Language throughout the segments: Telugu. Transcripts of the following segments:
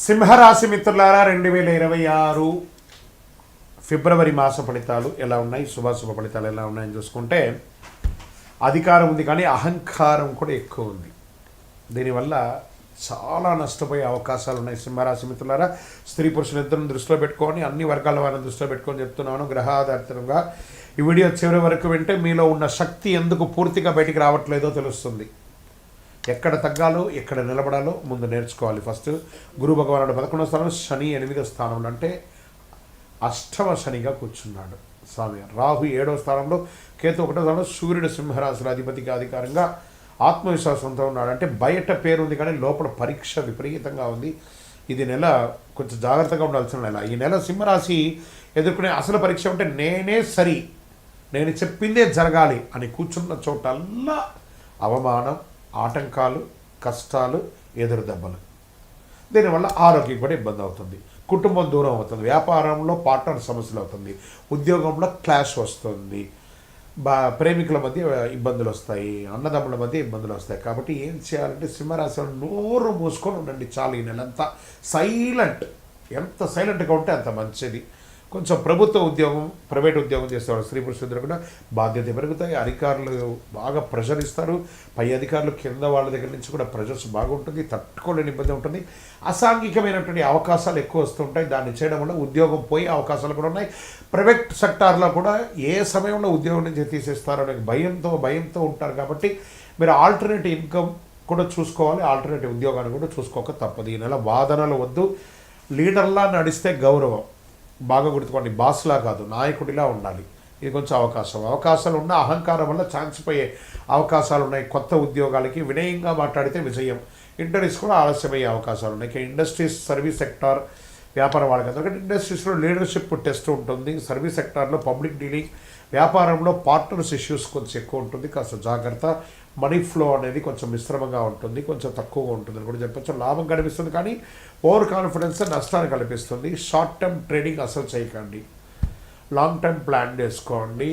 సింహరాశి మిత్రులారా 2026 ఫిబ్రవరి మాస ఫలితాలు ఎలా ఉన్నాయి, శుభాశుభ ఫలితాలు ఎలా ఉన్నాయని చూసుకుంటే అధికారం ఉంది కానీ అహంకారం కూడా ఎక్కువ ఉంది. దీనివల్ల చాలా నష్టపోయే అవకాశాలు ఉన్నాయి. సింహరాశి మిత్రులారా, స్త్రీ పురుషులు ఇద్దరిని దృష్టిలో పెట్టుకొని, అన్ని వర్గాల వారిని దృష్టిలో పెట్టుకొని చెప్తున్నాను. గ్రహాధారితంగా ఈ వీడియో చివరి వరకు వింటే మీలో ఉన్న శక్తి ఎందుకు పూర్తిగా బయటికి రావట్లేదో తెలుస్తుంది. ఎక్కడ తగ్గాలో ఎక్కడ నిలబడాలో ముందు నేర్చుకోవాలి. ఫస్ట్ గురు భగవానుడు 11వ స్థానంలో, శని 8వ స్థానంలో, అంటే అష్టమ శనిగా కూర్చున్నాడు స్వామి. రాహు 7వ స్థానంలో, కేతు 1వ స్థానంలో, సూర్యుడు సింహరాశుల అధిపతికి అధికారంగా ఆత్మవిశ్వాసంతో ఉన్నాడు. అంటే బయట పేరు ఉంది కానీ లోపల పరీక్ష విపరీతంగా ఉంది. ఇది నెల కొంచెం జాగ్రత్తగా ఉండాల్సిన నెల. ఈ నెల సింహరాశి ఎదుర్కొనే అసలు పరీక్ష అంటే నేనే సరి, నేను చెప్పిందే జరగాలి అని కూర్చున్న చోటల్లా అవమానం, ఆటంకాలు, కష్టాలు, ఎదురు దెబ్బలు. దీనివల్ల ఆరోగ్యం కూడా ఇబ్బంది అవుతుంది, కుటుంబం దూరం అవుతుంది, వ్యాపారంలో పార్ట్నర్ సమస్యలు అవుతుంది, ఉద్యోగంలో క్లాష్ వస్తుంది, ప్రేమికుల మధ్య ఇబ్బందులు వస్తాయి, అన్నదమ్ముల మధ్య ఇబ్బందులు వస్తాయి. కాబట్టి ఏం చేయాలంటే సింహరాశిలో నోరు మూసుకొని ఉండండి చాలు. ఈ నెలంతా సైలెంట్, ఎంత సైలెంట్గా ఉంటే అంత మంచిది. కొంచెం ప్రభుత్వ ఉద్యోగం, ప్రైవేట్ ఉద్యోగం చేసేవాళ్ళు స్త్రీ పురుషులు కూడా బాధ్యత పెరుగుతాయి. అధికారులు బాగా ప్రెషర్ ఇస్తారు, పై అధికారులు కింద వాళ్ళ దగ్గర నుంచి కూడా ప్రెషర్స్ బాగుంటుంది, తట్టుకోలేని ఇబ్బంది ఉంటుంది. అసాంఘికమైనటువంటి అవకాశాలు ఎక్కువ వస్తుంటాయి. దాన్ని చేయడం వల్ల ఉద్యోగం పోయే అవకాశాలు కూడా ఉన్నాయి. ప్రైవేట్ సెక్టార్లో కూడా ఏ సమయంలో ఉద్యోగం నుంచి తీసేస్తారో అనే భయంతో ఉంటారు. కాబట్టి మీరు ఆల్టర్నేటివ్ ఇన్కమ్ కూడా చూసుకోవాలి, ఆల్టర్నేటివ్ ఉద్యోగాన్ని కూడా చూసుకోక తప్పదు. ఈ నెల వాదనలు వద్దు. లీడర్లా నడిస్తే గౌరవం, బాగా గుర్తుకోండి. బాస్లా కాదు, నాయకుడిలా ఉండాలి. ఇది కొంచెం అవకాశాలు ఉన్న అహంకారం వల్ల ఛాన్స్ పోయే అవకాశాలు ఉన్నాయి. కొత్త ఉద్యోగాలకి వినయంగా మాట్లాడితే విజయం, ఇంటర్వ్యూస్ కూడా ఆలస్యమయ్యే అవకాశాలు ఉన్నాయి. ఇండస్ట్రీస్, సర్వీస్ సెక్టార్, వ్యాపారం వాళ్ళకి ఎందుకంటే ఇండస్ట్రీస్లో లీడర్షిప్ టెస్ట్ ఉంటుంది. సర్వీస్ సెక్టార్లో పబ్లిక్ డీలింగ్, వ్యాపారంలో పార్ట్నర్స్ ఇష్యూస్ కొంచెం ఎక్కువ ఉంటుంది, కాస్త జాగ్రత్త. మనీ ఫ్లో అనేది కొంచెం మిశ్రమంగా ఉంటుంది, కొంచెం తక్కువగా ఉంటుంది అని కూడా చెప్పచ్చు. లాభం కనిపిస్తుంది కానీ ఓవర్ కాన్ఫిడెన్స్ నష్టాన్ని కల్పిస్తుంది. షార్ట్ టర్మ్ ట్రేడింగ్ అసలు చేయకండి, లాంగ్ టర్మ్ ప్లాన్ చేసుకోండి.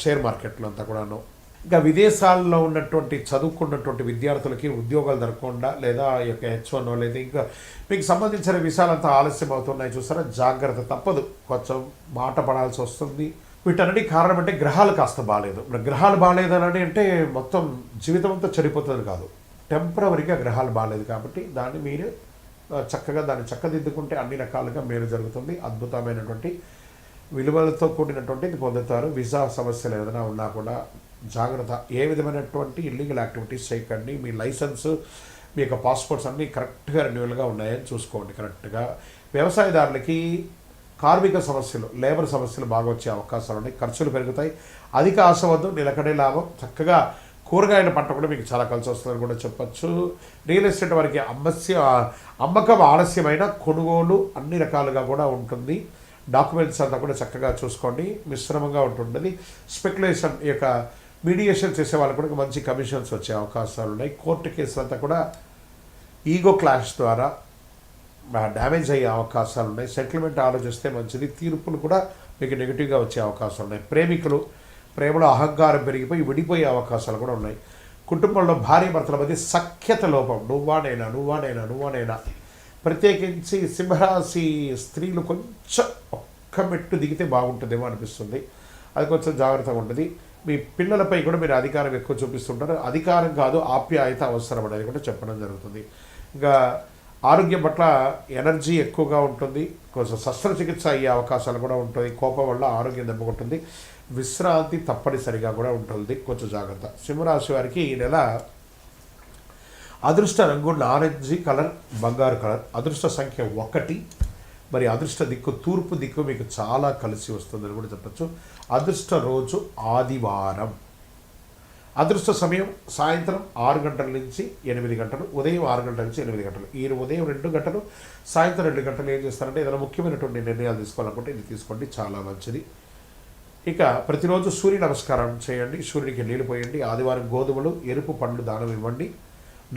షేర్ మార్కెట్లో అంతా కూడాను. ఇంకా విదేశాల్లో ఉన్నటువంటి చదువుకున్నటువంటి విద్యార్థులకి ఉద్యోగాలు దొరకకుండా, లేదా ఈ యొక్క H1 లేదా ఇంకా మీకు సంబంధించిన విషయాలంతా ఆలస్యం అవుతున్నాయి చూసారా, జాగ్రత్త తప్పదు. కొంచెం మాట పడాల్సి వస్తుంది. వీటన్నిటికి కారణం అంటే గ్రహాలు కాస్త బాగాలేదు. గ్రహాలు బాగాలేదని అంటే మొత్తం జీవితం అంతా చెడిపోతుంది కాదు, టెంపరవరీగా గ్రహాలు బాగాలేదు. కాబట్టి దాన్ని మీరు చక్కగా దాన్ని చక్కదిద్దుకుంటే అన్ని రకాలుగా మేలు జరుగుతుంది. అద్భుతమైనటువంటి విలువలతో కూడినటువంటిది పొందుతారు. వీసా సమస్యలు ఏదైనా ఉన్నా కూడా జాగ్రత్త. ఏ విధమైనటువంటి ఇల్లీగల్ యాక్టివిటీస్ చేయకండి. మీ లైసెన్స్, మీ యొక్క పాస్పోర్ట్స్ అన్నీ కరెక్ట్గా రెన్యువల్గా ఉన్నాయని చూసుకోండి. కరెక్ట్గా వ్యవసాయదారులకి కార్మిక సమస్యలు, లేబర్ సమస్యలు బాగా వచ్చే అవకాశాలు ఉన్నాయి. ఖర్చులు పెరుగుతాయి. అధిక ఆశ వద్దు, నిలకడే లాభం. చక్కగా కూరగాయల పంట కూడా మీకు చాలా కలిసి వస్తుందని కూడా చెప్పచ్చు. రియల్ ఎస్టేట్ వారికి అమ్మకం ఆలస్యమైన, కొనుగోలు అన్ని రకాలుగా కూడా ఉంటుంది. డాక్యుమెంట్స్ అంతా కూడా చక్కగా చూసుకోండి, మిశ్రమంగా ఉంటుంటుంది. స్పెక్యులేషన్, ఈ యొక్క మీడియేషన్ చేసే వాళ్ళకు కూడా మంచి కమిషన్స్ వచ్చే అవకాశాలు ఉన్నాయి. కోర్టు కేసులు అంతా కూడా ఈగో క్లాష్ ద్వారా డ్యామేజ్ అయ్యే అవకాశాలు ఉన్నాయి. సెటిల్మెంట్ ఆలోచిస్తే మంచిది. తీర్పులు కూడా మీకు నెగిటివ్గా వచ్చే అవకాశాలు ఉన్నాయి. ప్రేమికులు ప్రేమలో అహంకారం పెరిగిపోయి విడిపోయే అవకాశాలు కూడా ఉన్నాయి. కుటుంబంలో భార్య భర్తల మధ్య సఖ్యత లోపం, నువ్వానైనా. ప్రత్యేకించి సింహరాశి స్త్రీలు కొంచెం ఒక్క మెట్టు దిగితే బాగుంటుందేమో అనిపిస్తుంది. అది కొంచెం జాగ్రత్తగా ఉంటుంది. మీ పిల్లలపై కూడా మీరు అధికారం ఎక్కువ చూపిస్తుంటారు. అధికారం కాదు, ఆప్యాయత అవసరం అనేది కూడా చెప్పడం జరుగుతుంది. ఇంకా ఆరోగ్యం పట్ల ఎనర్జీ ఎక్కువగా ఉంటుంది. కొంచెం శస్త్రచికిత్స అయ్యే అవకాశాలు కూడా ఉంటుంది. కోపం వల్ల ఆరోగ్యం దెబ్బకొంటుంది. విశ్రాంతి తప్పనిసరిగా కూడా ఉంటుంది, కొంచెం జాగ్రత్త. సింహరాశి వారికి ఈ నెల అదృష్ట రంగు నారెంజీ కలర్, బంగారు కలర్. అదృష్ట సంఖ్య 1. మరి అదృష్ట దిక్కు తూర్పు దిక్కు మీకు చాలా కలిసి వస్తుందని కూడా చెప్పచ్చు. అదృష్ట రోజు ఆదివారం. అదృష్ట సమయం సాయంత్రం 6 గంటల నుంచి 8 గంటలు, ఉదయం 6 గంటల నుంచి 8 గంటలు. ఈ ఉదయం 2 గంటలు, సాయంత్రం 2 గంటలు ఏం చేస్తారంటే ఏదైనా ముఖ్యమైనటువంటి నిర్ణయాలు తీసుకోవాలనుకుంటే ఇది తీసుకోండి, చాలా మంచిది. ఇక ప్రతిరోజు సూర్య నమస్కారం చేయండి, సూర్యుడికి నీళ్ళు పోయండి. ఆదివారం గోధుమలు, ఎరుపు పండ్లు దానం ఇవ్వండి.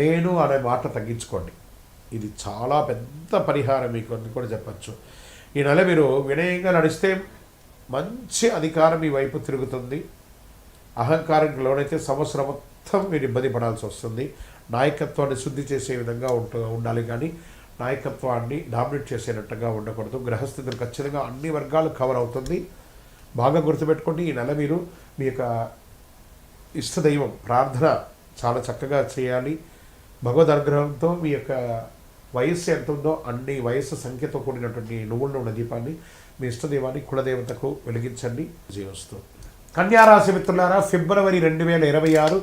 నేను అనే మాట తగ్గించుకోండి. ఇది చాలా పెద్ద పరిహారం మీకు అని కూడా చెప్పచ్చు. ఈ నెల మీరు వినయంగా నడిస్తే మంచి అధికారం మీ వైపు తిరుగుతుంది. అహంకారానికి లోనైతే సంవత్సరం మొత్తం మీరు ఇబ్బంది పడాల్సి వస్తుంది. నాయకత్వాన్ని శుద్ధి చేసే విధంగా ఉండాలి కానీ నాయకత్వాన్ని డామినేట్ చేసేటట్టుగా ఉండకూడదు. గ్రహస్థితులు ఖచ్చితంగా అన్ని వర్గాలు కవర్ అవుతుంది. బాగా గుర్తుపెట్టుకోండి, ఈ నెల మీరు మీ యొక్క ఇష్టదైవం ప్రార్థన చాలా చక్కగా చేయాలి. భగవద్ అనుగ్రహంతో మీ యొక్క వయస్సు ఎంత ఉందో అన్ని వయస్సు సంఖ్యతో కూడినటువంటి నువ్వుల నూనె దీపాన్ని మీ ఇష్టదైవాన్ని కులదేవతకు వెలిగించండి. జీవస్తూ కన్యారాశి మిత్రులారా, ఫిబ్రవరి 2026